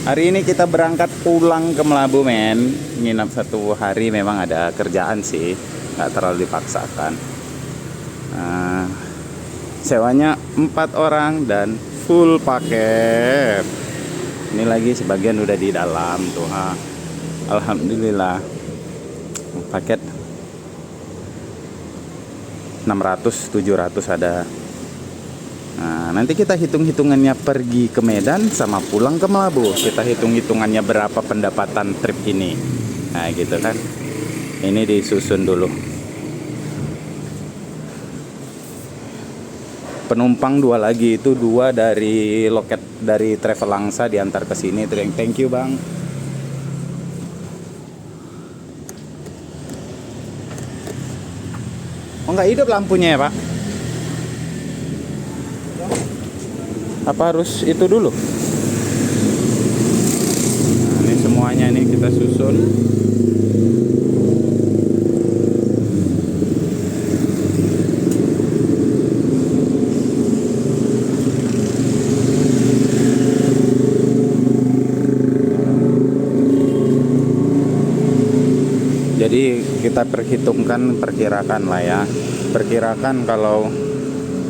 Hari ini kita berangkat pulang ke Melabu, men. Nginap 1 hari, memang ada kerjaan sih, nggak terlalu dipaksakan. Sewanya 4 orang dan full paket. Ini lagi sebagian udah di dalam tuh, Alhamdulillah. Paket 600-700 ada. Nah, nanti kita hitung-hitungannya pergi ke Medan sama pulang ke Melabu. Kita hitung-hitungannya berapa pendapatan trip ini. Nah, gitu kan. Ini disusun dulu. Penumpang 2 lagi, itu 2 dari loket dari Travelangsa diantar ke sini. Thank you, Bang. Oh, nggak hidup lampunya ya, Pak? Apa harus itu dulu? Nah, ini semuanya nih kita susun. Jadi kita perkirakan lah ya. Perkirakan kalau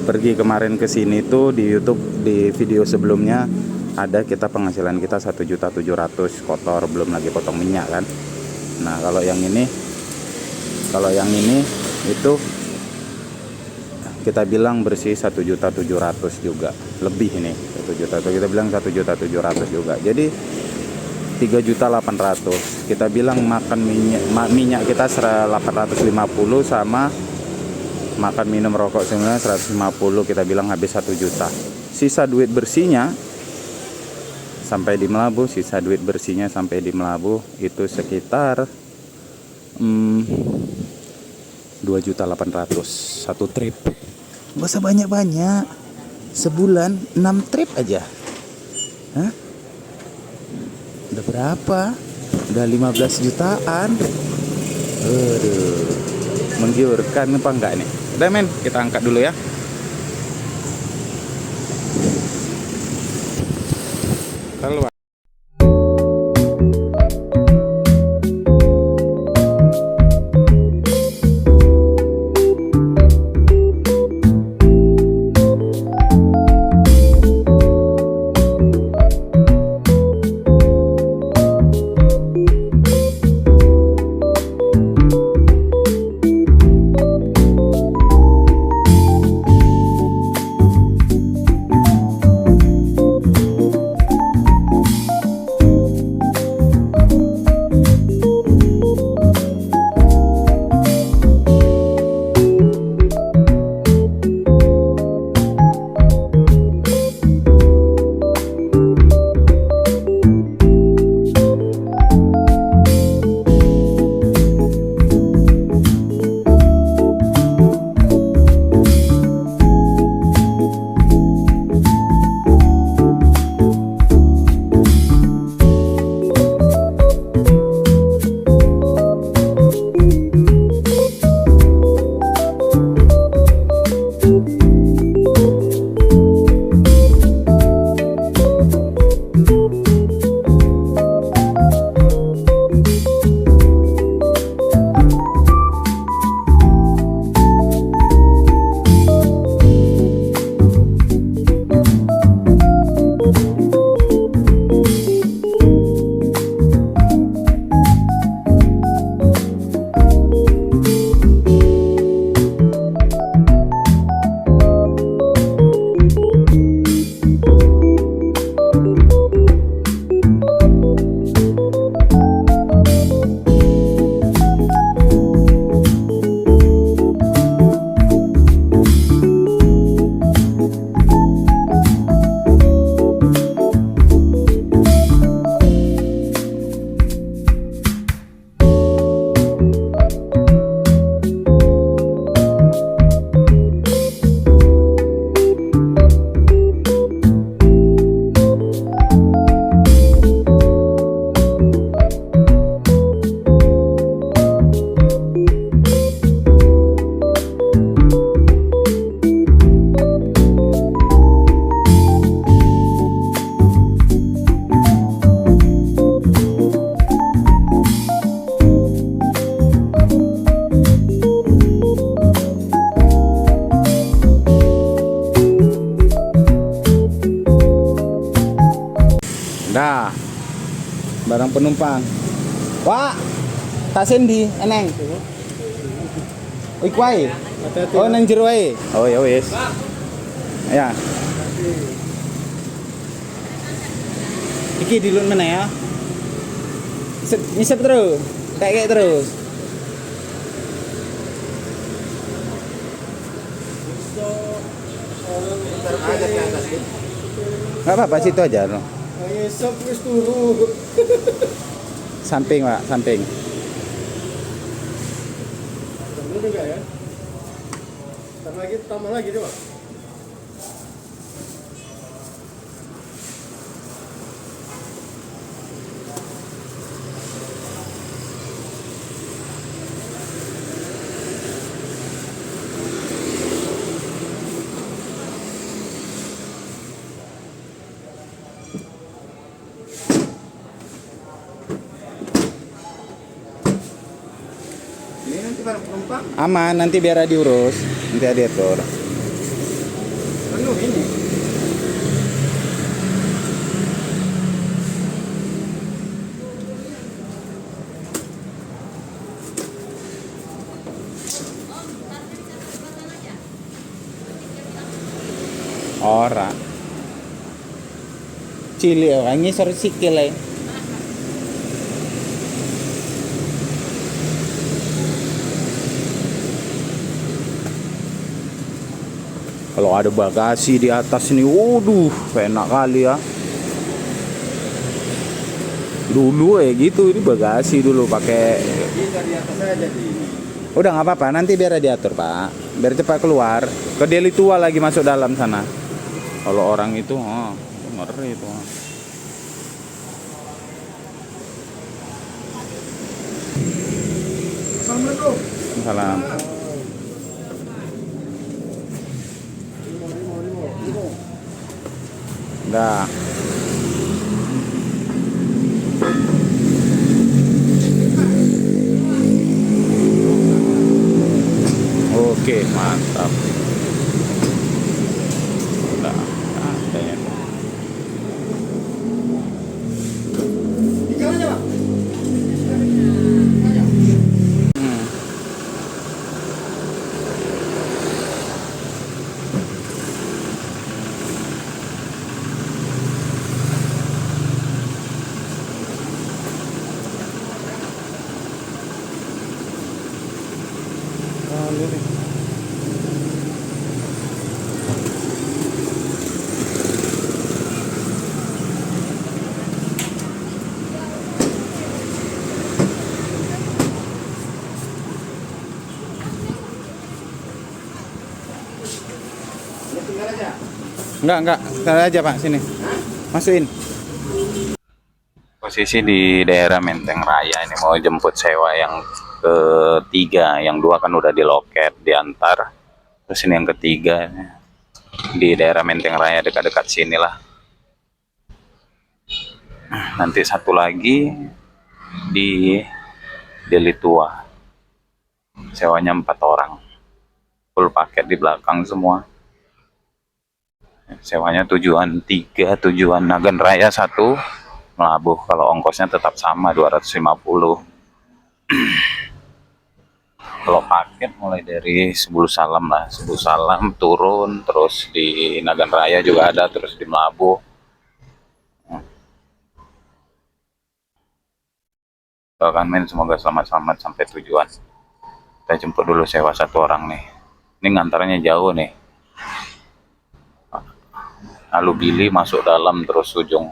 pergi kemarin ke sini tuh di YouTube, di video sebelumnya ada kita penghasilan kita 1.700.000 kotor, belum lagi potong minyak kan. Nah, kalau yang ini itu kita bilang bersih 1.700.000 juga, lebih ini 1 juta, kita bilang 1.700.000 juga. Jadi 3.800.000. Kita bilang makan minyak kita 850 sama makan minum rokok sebenarnya 150, kita bilang habis 1 juta. Sisa duit bersihnya sampai di Melabu, itu sekitar 2.800.000 satu trip. Gak usah banyak-banyak, sebulan 6 trip aja. Udah berapa? Udah 15 jutaan. Aduh, menggiurkan apa enggak nih? Udah, men, kita angkat dulu ya. Keluar. Dah. Barang penumpang. Wah. Tak sendi, eneng. Oi kuai. Oh nang jero wae. Oh ya wis. Ya. Iki dilun mana ya? Ngisep terus. Kayak terus. Enggak apa-apa situ aja loh. Ngisep wis turu. Samping, Pak, samping. Bener enggak ya? Tambah lagi deh, Pak. Ini nanti para penumpang Aman, nanti biar diurus. Nanti diatur. penuh ini. Ora. Cili orang ngisor sikil ae. Kalau ada bagasi di atas ini, waduh, enak kali ya. Dulu gitu, ini bagasi dulu pakai. Bisa di atas aja di ini. Udah nggak apa-apa, nanti biar diatur Pak, biar cepat keluar. Ke Deli Tua lagi masuk dalam sana. Kalau orang itu, ngeri itu. Assalamualaikum. Salam. Dah. Oke, mantap. Udah, ada ya. Tinggal aja, Pak. Hmm. Lalu nih. Ya, tinggal aja. Enggak, taruh aja Pak sini. Masukin. Posisi di daerah Menteng Raya ini mau jemput sewa yang ketiga, yang dua kan udah di loket diantar. Terus ini yang ketiga di daerah Menteng Raya dekat-dekat sini lah. Nanti satu lagi di Deli Tua. Sewanya 4 orang. Full paket di belakang semua. Sewanya tujuan 3, tujuan Nagan Raya 1, Melabuh. Kalau ongkosnya tetap sama 250. Kalau paket mulai dari Sebul Salam lah, Sebul Salam turun, terus di Nagan Raya juga ada, terus di Melabuh. Doakan men semoga selamat-selamat sampai tujuan. Kita jemput dulu sewa 1 orang nih. Ini ngantarnya jauh nih. Lalu Billy masuk dalam terus ujung.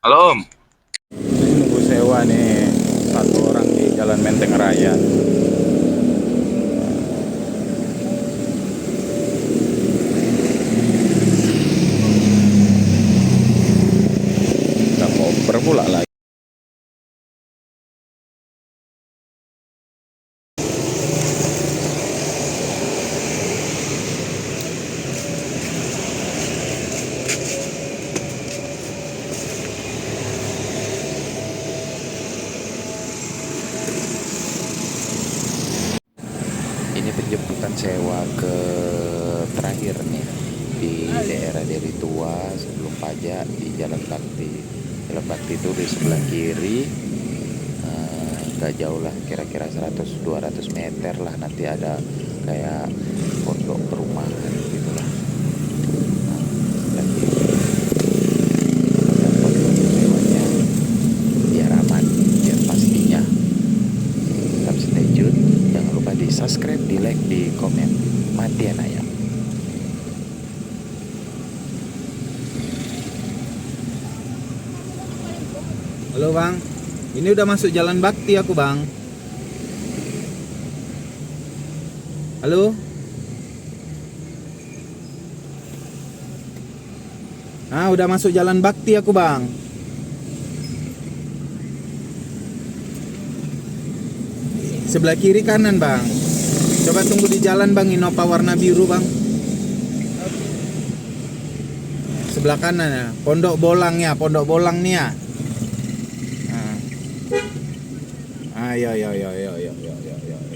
Halo. Ini nunggu sewa nih 1 orang di Jalan Menteng Raya. Udah mau berpula lagi. akan sewa ke terakhir nih di daerah Deli Tua sebelum pajak di Jalan Bakti. Jalan Bakti itu di sebelah kiri, nggak jauh lah, kira-kira 100-200 meter lah, nanti ada kayak pondok perumahan gitulah. Lagi dapat sewanya biar aman, biar pastinya. Tetap stay tune, jangan lupa di subscribe, di like, di komen. Matian ayam. Halo bang, ini udah masuk Jalan Bakti aku bang. Halo? Ah, udah masuk Jalan Bakti aku bang. Sebelah kiri kanan bang. Coba tunggu di jalan bang, Innova warna biru bang. Sebelah kanan ya, Pondok Bolang nih ya. Ayo.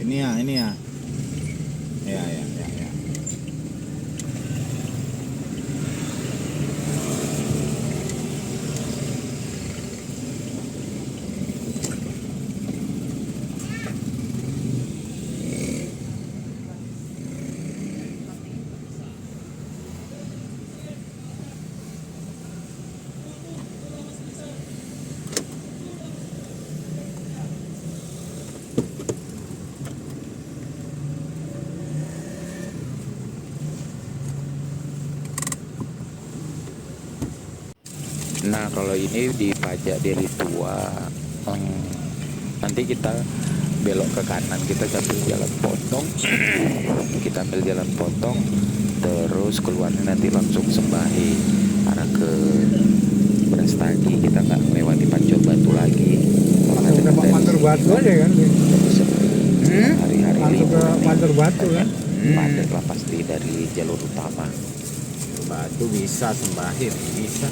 Ini ya. Ya. Nah, kalau ini di pajak Deli Tua, nanti kita belok ke kanan, kita ambil jalan potong, terus keluarnya nanti langsung Sembahi arah ke Brastagi. Kita nggak melewati Pancur Batu lagi. Langsung ke Pancur Batu aja kan. Hari-hari Langsung ke libur nih, Pancur Batu kan. padat lah pasti dari jalur utama. Batu bisa, Sembahi bisa.